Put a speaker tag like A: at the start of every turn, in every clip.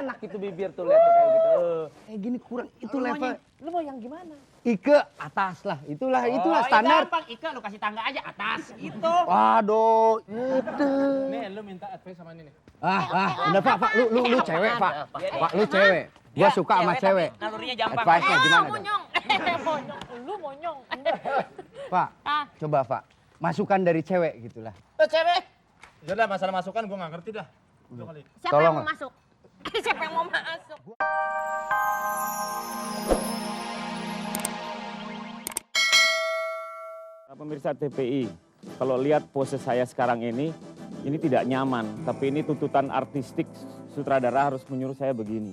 A: Enak itu bibir tuh lihat kayak gitu. Gini kurang itu level.
B: Lu mau yang gimana?
A: Ike atas lah, itulah standar.
B: Gampang, Ike lu kasih tangga aja atas, itu.
A: Waduh, itu.
C: Nih, lu minta advice sama ini nih.
A: Udah Pak, lu cewek Pak. Pak, lu cewek. Gua suka sama cewek.
B: Nalurinya gampang.
A: Advice-nya gimana dong?
D: Monyong. Lu monyong.
A: Pak, coba Pak, masukan dari cewek gitulah.
B: Cewek.
C: Udah masalah masukan gua nggak ngerti dah. Udah kali.
D: Siapa
A: Tolong
D: yang mau
A: lah.
D: masuk? Siapa yang mau masuk?
E: Pemirsa TPI, kalau lihat pose saya sekarang ini tidak nyaman. Tapi ini tuntutan artistik, sutradara harus menyuruh saya begini.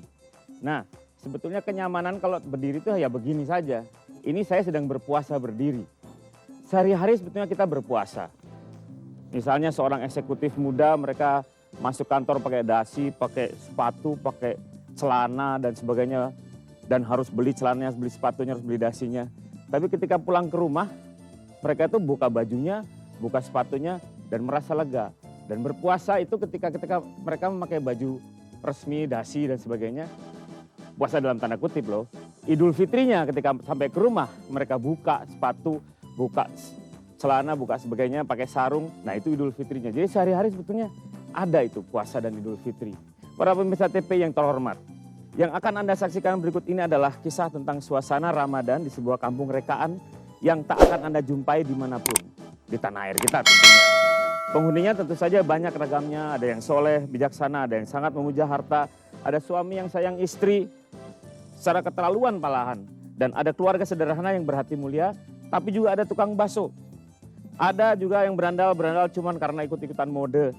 E: Nah, sebetulnya kenyamanan kalau berdiri itu ya begini saja. Ini saya sedang berpuasa berdiri. Sehari-hari sebetulnya kita berpuasa. Misalnya seorang eksekutif muda, mereka masuk kantor pakai dasi, pakai sepatu, pakai celana dan sebagainya. Dan harus beli celananya, harus beli sepatunya, harus beli dasinya. Tapi ketika pulang ke rumah, mereka itu buka bajunya, buka sepatunya, dan merasa lega. Dan berpuasa itu ketika mereka memakai baju resmi, dasi, dan sebagainya. Puasa dalam tanda kutip loh. Idul Fitrinya ketika sampai ke rumah, mereka buka sepatu, buka celana, buka sebagainya, pakai sarung. Nah itu Idul Fitrinya. Jadi sehari-hari sebetulnya ada itu puasa dan Idul Fitri. Para pemirsa TPI yang terhormat, yang akan Anda saksikan berikut ini adalah kisah tentang suasana Ramadan di sebuah kampung rekaan yang tak akan Anda jumpai dimanapun, di tanah air kita tentunya. Penghuninya tentu saja banyak ragamnya, ada yang soleh, bijaksana, ada yang sangat memuja harta, ada suami yang sayang istri, secara keterlaluan malahan. Dan ada keluarga sederhana yang berhati mulia, tapi juga ada tukang bakso. Ada juga yang berandal-berandal cuman karena ikut-ikutan mode,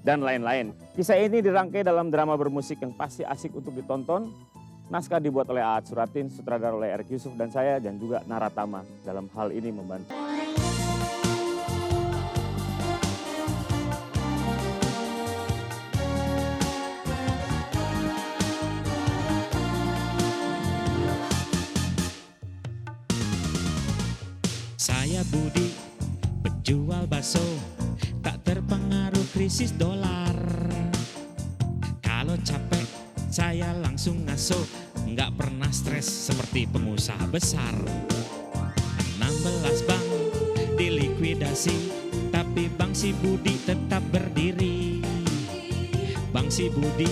E: dan lain-lain. Kisah ini dirangkai dalam drama bermusik yang pasti asik untuk ditonton. Naskah dibuat oleh Aat Suratin, sutradara oleh Erik Yusuf dan saya, dan juga Naratama dalam hal ini membantu.
F: Saya Budi, penjual bakso, tak terpengaruh krisis dolar. Kalau capek, saya langsung ngaso, nggak pernah stres seperti pengusaha besar. 16 bank dilikuidasi, tapi Bank Si Budi tetap berdiri. Bank Si Budi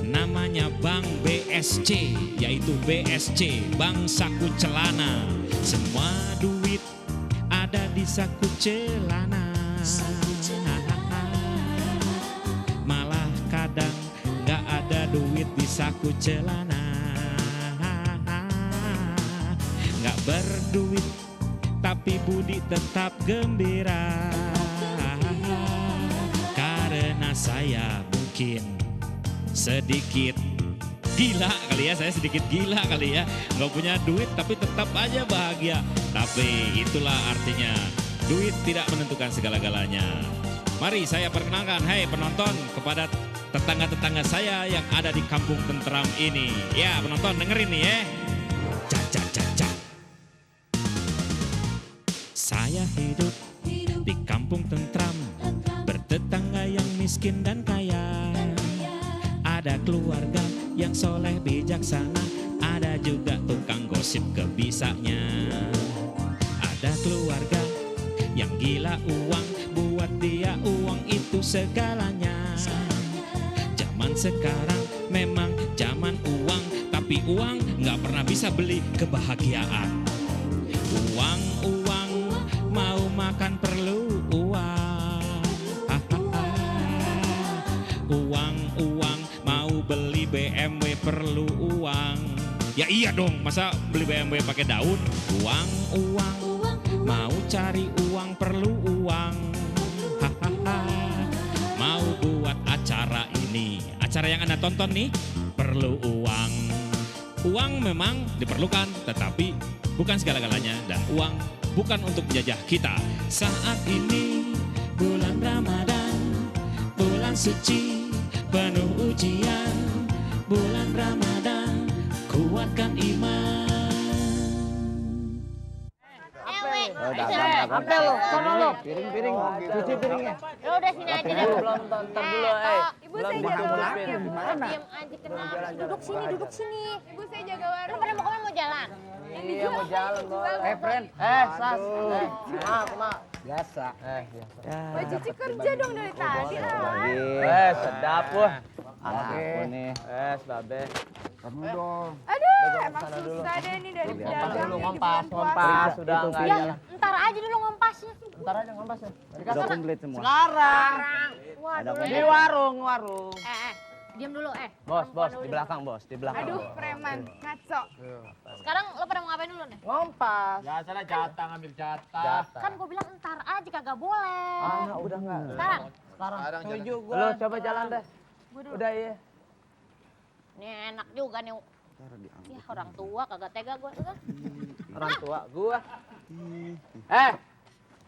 F: namanya Bank BSC, yaitu BSC, Bank Saku Celana. Semua duit ada di saku celana. Malah kadang nggak ada duit di saku celana. Nggak berduit tapi Budi tetap gembira. Karena saya mungkin sedikit gila kali ya, saya sedikit gila kali ya. Nggak punya duit tapi tetap aja bahagia. Tapi itulah artinya duit tidak menentukan segala-galanya. Mari saya perkenalkan, hai penonton, kepada tetangga-tetangga saya yang ada di kampung tentram ini. Ya penonton dengerin nih ya. Cak. Saya hidup di kampung tentram, bertetangga yang miskin dan kaya. Ada keluarga yang soleh bijaksana, ada juga tukang gosip kebisanya. Ada keluarga yang gila uang, buat dia uang itu segalanya. Zaman sekarang memang zaman uang, tapi uang nggak pernah bisa beli kebahagiaan. Uang, mau makan perlu uang. Uang, mau beli BMW perlu uang. Ya iya dong, masa beli BMW pakai daun? Uang, mau cari uang perlu uang. Mau buat acara ini, acara yang Anda tonton nih, perlu uang. Uang memang diperlukan, tetapi bukan segala-galanya. Dan uang bukan untuk menjajah kita. Saat ini bulan Ramadan, bulan suci penuh ujian. Bulan Ramadan, kuatkan iman.
B: Apa lo? Sono lo.
A: Piring, cuci piringnya.
D: Lo udah sini aja dah.
B: Belum tonton dulu,
D: Ibu saya jaga warung. Diam aja kenal. Duduk sini. Ibu saya jaga warung. Lo pada mau kemana, mau jalan?
B: Iya mau jalan boleh.
A: Friend.
B: Sas. Maaf.
A: Biasa.
D: Mbak Cici kerja dong dari tadi.
B: Sedap wah.
A: Oke nih.
B: Babe.
A: Kamu dong.
G: Aduh, emang susah deh nih dari pedagang
B: Dulu
G: yang di
B: ngompas,
G: bulan puasa.
B: ngompas sudah enggak
D: Ya,
B: jalan.
D: ntar aja dulu ngompasnya.
B: Ntar aja ngompas ya.
A: Udah komplit semua.
B: Sekarang
D: Waduh.
B: di warung.
D: Diam dulu,
B: Bos, di belakang bos, di belakang.
G: Aduh, preman, ngaco.
D: Sekarang lo pada mau ngapain dulu nih?
B: Ngompas.
C: Ya salah jatah ngambil jatah.
D: Kan gue bilang ntar aja kagak boleh.
B: Udah enggak.
D: Sekarang?
B: Sekarang
C: jalan.
B: Lo coba jalan deh. Udah iya.
D: Ini enak juga nih. Ya orang tua kagak tega gue tuh kan.
B: Orang tua gua.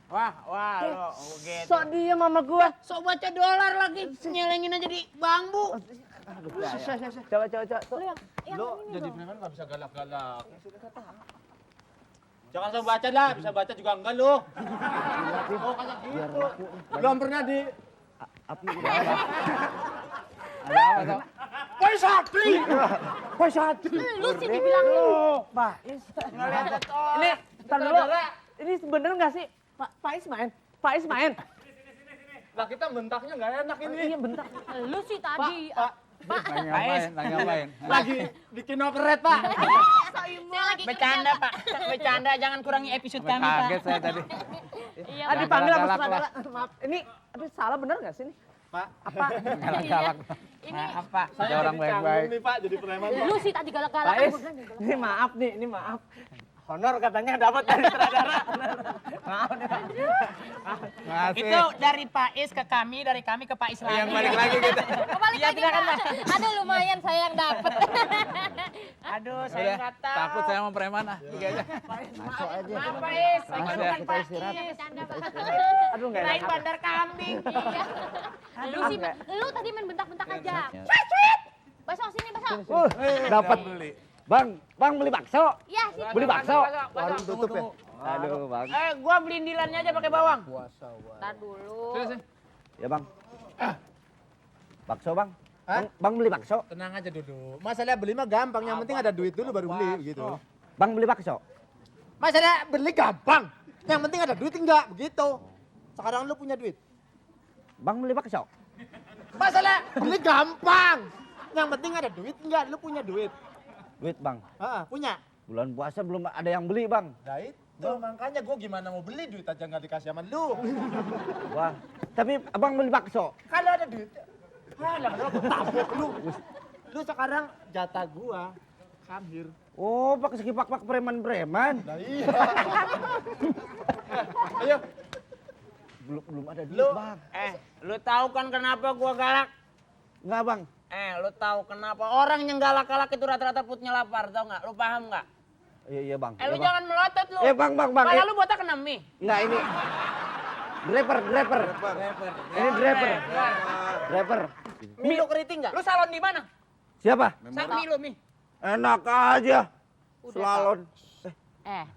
B: Wah, lo gitu. Sok dia mama gua. Sok baca dolar lagi. Nyelengin aja di bambu. Coba.
D: Lo yang
C: Lo
D: ini
C: jadi
D: dong.
C: preman nggak bisa galak-galak. Jangan langsung baca lah, bisa baca juga enggak lo. Oh kayak gitu. Belum pernah di
A: Ada apa tuh?
D: Lu sih dibilang lu.
B: Pak Is. Ini, ntar dulu. Ini bener nggak sih? Pak Is main. Pak Is main.
C: Lah kita bentaknya nggak enak ini.
B: Iya bentar.
D: Lu sih tadi.
A: Lagi ngapain?
C: Lagi bikin operet pak.
D: Saya lagi
B: Bercanda Pak. Bercanda, jangan kurangi episode kami Pak.
A: Kaget saya tadi.
D: Iya,
B: Ah, dipanggil apa
A: Galak-galak
B: sutradara? Maaf. Ini, aduh salah bener nggak sih ini?
C: Pak,
B: Apa?
A: Galak-galak.
D: Ini
B: Apa?
C: saya
A: orang
C: jadi
A: baik-baik.
C: canggung nih pak, jadi preman.
D: lu sih tadi galak-galak.
B: Pak Is, ini maaf nih, ini maaf. Honor katanya dapat dari sutradara. Maaf nih Pak.
A: Masih.
H: Itu dari Pak Is ke kami, dari kami ke Pak Is lagi.
A: Yang balik lagi gitu.
D: Kembali lagi Pak. Aduh lumayan saya yang dapet.
H: Aduh, saya nggak tahu.
A: Takut saya mau preman ah.
B: Masuk aja.
H: Maaf Pak Is, saya
A: Masuk,
H: bukan
A: kita
H: Pak
A: istirahat.
H: Is.
D: Bercanda Pak.
B: Aduh nggak
H: Kirain
B: enak.
H: bandar kambing.
D: Iya. Lu sih, lu tadi main bentak-bentak aja. Baso sini baso.
A: Dapat beli. Bang beli bakso.
D: Iya sini.
A: Beli bakso.
C: Warung tutup ya.
A: Aduh, Bang.
H: Gua beliin dilannya aja pakai bawang.
D: Ntar dulu.
A: Ya, Bang. Bakso, Bang.
C: Hah?
A: Bang beli bakso.
C: Tenang aja dulu. Masalah beli mah gampang, yang penting ada duit dulu baru beli gitu.
A: Bang beli bakso.
C: Masalah beli gampang, yang penting ada duit enggak begitu. Sekarang lu punya duit.
A: Bang beli bakso.
C: Masalah beli gampang, yang penting ada duit enggak, lu punya duit.
A: Duit, Bang.
C: Punya.
A: Bulan puasa belum ada yang beli, Bang.
C: Nah itu makanya gue gimana mau beli, duit aja nggak dikasih sama lu.
A: Wah, tapi Abang beli bakso.
C: Kalau ada duit, lah kenapa gue tabok lu. Lu sekarang jatah gua, Kamhir.
A: Oh, pak sekipak-pak preman-preman.
C: Nah iya. Ayo,
A: Belum ada duit,
C: Lu-
A: Bang.
H: Lu tahu kan kenapa gua galak?
A: Enggak, Bang.
H: Lu tahu kenapa orang yang galak-galak itu rata-rata perutnya lapar, tau nggak? Lu paham nggak?
A: Iya, Bang.
H: Lu
A: Iya, Bang.
H: jangan melotot lu.
A: Bang.
H: Kepala lu botak kena mie.
A: Enggak, ini. Driver. Ini driver.
H: Mie lu keriting nggak? Lu salon di mana?
A: Siapa?
H: Mie lu mie.
A: Enak aja. Slalom.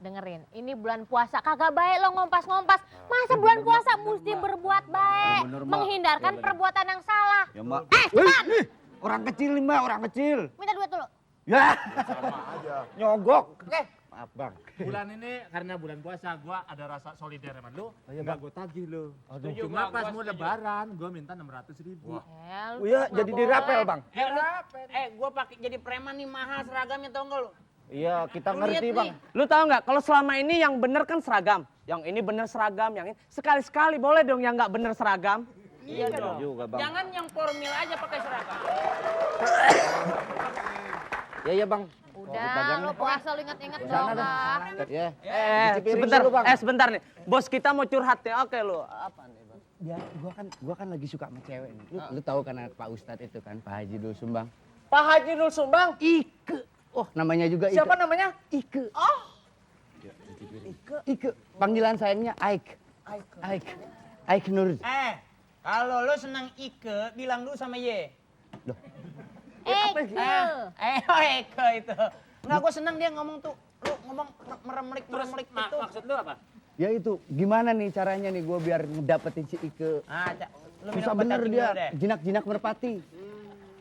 D: Dengerin, ini bulan puasa kagak baik lo ngompas-ngompas. Masa bulan puasa mesti berbuat baik,
A: bener, Mbak.
D: menghindarkan perbuatan yang salah.
A: Ya, Mbak.
D: Cepetan,
A: Orang kecil nih, Mbak, orang kecil.
D: minta duit dulu.
A: Ya. Nyogok. Maaf, Bang.
C: bulan ini karena bulan puasa gua ada rasa solider sama lu. Enggak gue tagih lu.
H: Setuju,
C: Cuma
H: Bang,
C: pas
H: gua
C: mau
H: setuju.
C: lebaran gua minta 600.000.
A: Oh iya, jadi dirapel, Bang.
H: Gua pakai jadi preman nih mahal seragamnya tau nggak lu?
A: Iya, kita
H: Lu lihat
A: ngerti,
H: nih.
A: Bang.
B: Lu tahu nggak kalau selama ini yang bener kan seragam. Yang ini bener seragam, yang ini sekali-sekali boleh dong yang nggak bener seragam.
H: Iya dong.
A: Juga, Bang.
H: Jangan yang formil aja pakai seragam.
A: Ya, Bang.
D: Udah, lo puasa lo inget-inget dong ah.
A: Ya. Cuci piring
B: Sebentar,
A: dulu, Bang.
B: sebentar nih. Bos kita mau curhat nih. Oke lu. Apa nih, Bang?
A: Ya, gua kan lagi suka sama cewek nih. Lu tahu kan Pak Ustadz itu kan, Pak Haji Dul Sumbang.
B: Pak Haji Nul Sumbang.
A: Ike. Oh, namanya juga Ike.
B: Siapa namanya?
A: Ike. Oh. Ike. Panggilan sayangnya Aik. Aik Nur.
H: Kalau lu senang Ike, bilang dulu sama Ye.
D: Eke.
H: Eke itu. Enggak, gue senang dia ngomong tuh. Lu ngomong meremlik gitu.
C: Maksud lu apa?
A: Ya itu, gimana nih caranya nih gue biar ngedapetin si Ike.
H: Lu
A: Susah
H: minum
A: bener
H: obat cacing
A: dia,
H: dulu deh.
A: jinak-jinak merpati.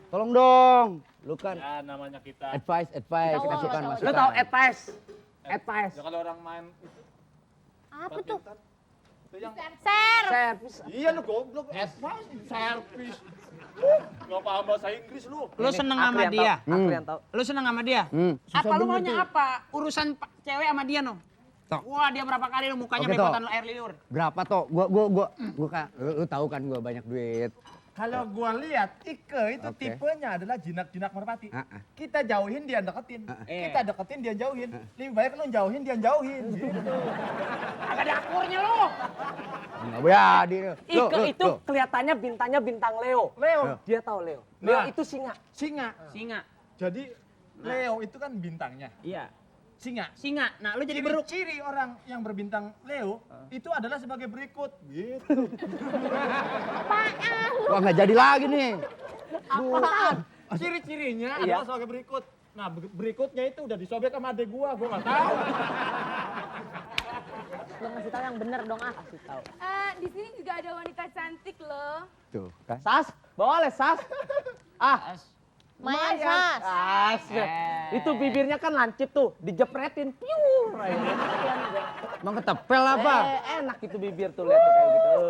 A: Tolong dong, lu kan
E: Ya namanya kita.
A: advice,
D: Tahu,
A: masukan,
D: tahu.
A: masukan.
B: Lu tahu advice? Advice.
E: Ya kalau orang main
D: Apa tuh?
E: itu yang
D: Ser.
B: Servis.
E: iya lu goblok. Servis. Gak paham bahasa Inggris lu.
H: Lu seneng sama dia?
B: Aku yang tahu.
H: Lu seneng sama dia?
A: Susah
H: Apa lu
A: bener
H: maunya
A: tuh.
H: apa? Urusan cewek sama dia no?
A: Tok.
H: Wah dia berapa kali lu mukanya
A: Oke,
H: bekotan
A: Tok.
H: air liur.
A: Berapa toh? Gua kan, lu tahu kan gua banyak duit.
C: Kalau gua lihat Ike itu
A: Oke.
C: tipenya adalah jinak-jinak merpati.
A: Ah, ah.
C: Kita jauhin dia deketin.
H: Iya.
C: Kita deketin dia jauhin. Lebih baik lu jauhin dia jauhin. Gitu.
H: Agak ada akurnya lu.
A: Enggak jadi.
B: Ike itu kelihatannya bintangnya bintang Leo.
C: Leo.
B: Dia tahu Leo. Leo
C: Nah.
B: itu singa.
C: Singa.
H: Singa.
C: Jadi Leo itu kan bintangnya.
H: Iya.
C: Singa.
H: Singa. Nah lu jadi beruk.
C: Ciri orang yang berbintang Leo itu adalah sebagai berikut. Gitu.
A: Wah nggak jadi lagi nih.
C: Ciri-cirinya
B: Iya.
C: adalah sebagai berikut. Nah berikutnya itu udah disobek sama adek gua nggak tahu.
D: Lu ngasih tahu yang bener dong ah.
B: Kasih tahu.
G: Di sini juga ada wanita cantik loh.
A: Tuh kan.
B: Sas, boleh Sas. Ah,
D: Main
B: lumayan.
D: Sas.
B: Itu bibirnya kan lancip tuh, dijepretin, piur.
A: Emang ketepel apa?
B: Enak itu bibir tuh lihat kayak gitu.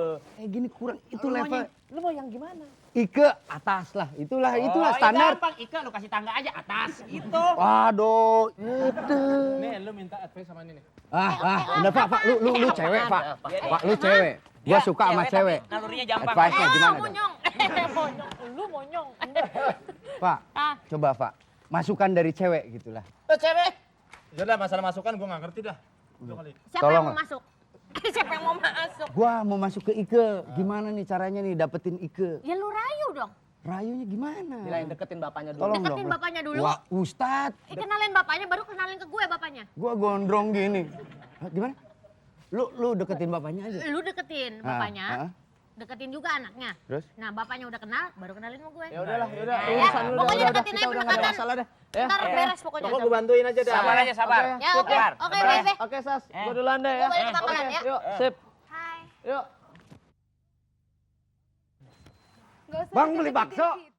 A: Gini kurang itu
H: Lu
A: level.
B: Lu mau yang gimana?
A: Ike atas lah, itulah
H: Oh,
A: standar.
H: gampang. Ika lu kasih tangga aja atas. Itu.
A: Waduh, itu.
C: Nih lu minta advice sama ini nih.
A: Udah Pak, lu cewek Pak. Pak lu cewek. Gua suka sama cewek.
H: tapi Nalurinya gampang.
A: Advice-nya gimana dong?
D: Monyong. Monyong. Lu monyong.
A: Pak,
D: Ah.
A: coba Pak. Masukan dari cewek gitulah.
H: Cewek.
C: Udah masalah masukan gua nggak ngerti dah. Udah kali.
D: Siapa
A: Tolong
D: yang mau
A: lah.
D: masuk? Siapa yang mau masuk?
A: Gua mau masuk ke Ike. Gimana nih caranya nih dapetin Ike?
D: Ya lu rayu dong.
A: Rayunya gimana?
B: Bilang deketin bapaknya dulu.
A: Tolong
D: Deketin
A: dong.
D: bapaknya dulu.
A: Wah, Ustad.
D: Kenalin bapaknya baru kenalin ke gue bapaknya.
A: Gua gondrong gini. Hah, gimana? Lu deketin bapaknya aja.
D: Lu deketin
A: Ah,
D: bapaknya.
A: ah.
D: Deketin juga anaknya.
A: Terus?
D: Nah, bapaknya udah kenal, baru kenalin sama gue.
B: Ya udahlah, ya udah.
D: Ya,
B: Urusan lu
D: pokoknya
B: udah,
D: deketin
B: kita
D: aja
B: udah nggak ada
D: pendekatan.
B: masalah deh. Ya.
D: Ntar beres pokoknya.
C: Pokoknya gua bantuin aja dah.
H: Sabar aja sabar.
D: Ya, oke.
H: Sabar.
D: Oke,
H: Sabar.
D: Bebe.
B: Oke, Sas. Gua duluan deh ya.
D: Gua balik ke pangkalan
B: Oke,
D: ya.
B: Yuk, sip.
G: Hai.
B: Yuk.
G: Gak usah
A: Bang, beli
G: deket-deket
A: bakso.
G: di situ.